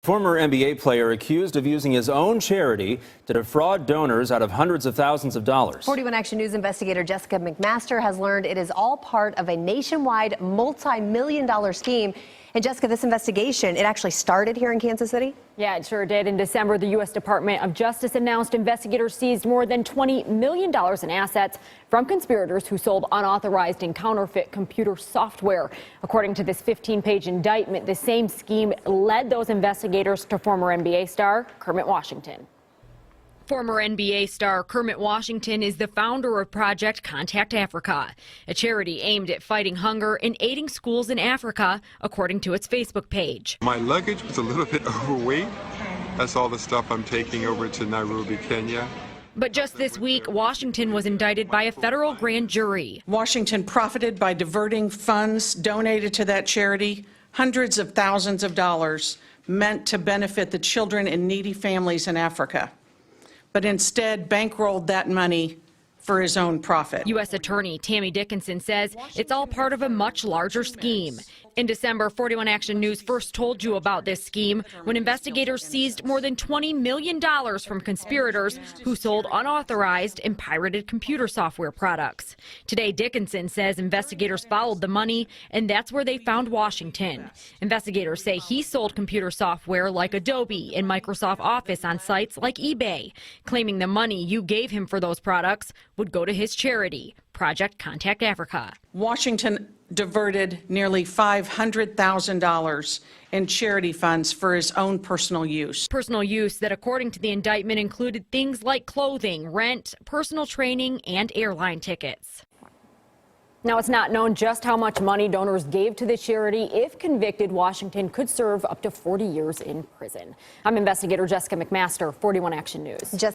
Former NBA player accused of using his own charity to defraud donors out of hundreds of thousands of dollars. 41 Action News investigator Jessica McMaster has learned it is all part of a nationwide multi-million-dollar scheme. And Jessica, this investigation, it actually started here in Kansas City? Yeah, it sure did. In December, the U.S. Department of Justice announced investigators seized more than $20 million in assets from conspirators who sold unauthorized and counterfeit computer software. According to this 15-page indictment, the same scheme led those investigators to former NBA star Kermit Washington. Former NBA star Kermit Washington is the founder of Project Contact Africa, a charity aimed at fighting hunger and aiding schools in Africa, according to its Facebook page. My luggage was a little bit overweight. That's all the stuff I'm taking over to Nairobi, Kenya. But just this week, Washington was indicted by a federal grand jury. Washington profited by diverting funds donated to that charity, hundreds of thousands of dollars meant to benefit the children and needy families in Africa, but instead bankrolled that money for his own profit. U.S. Attorney Tammy Dickinson says it's all part of a much larger scheme. In December, 41 Action News first told you about this scheme when investigators seized more than $20 million from conspirators who sold unauthorized and pirated computer software products. Today, Dickinson says investigators followed the money, and that's where they found Washington. Investigators say he sold computer software like Adobe and Microsoft Office on sites like eBay, claiming the money you gave him for those products would go to his charity, Project Contact Africa. Washington diverted nearly $500,000 in charity funds for his own personal use. Personal use that, according to the indictment, included things like clothing, rent, personal training, and airline tickets. Now, it's not known just how much money donors gave to the charity. If convicted, Washington could serve up to 40 years in prison. I'm investigator Jessica McMaster, 41 Action News.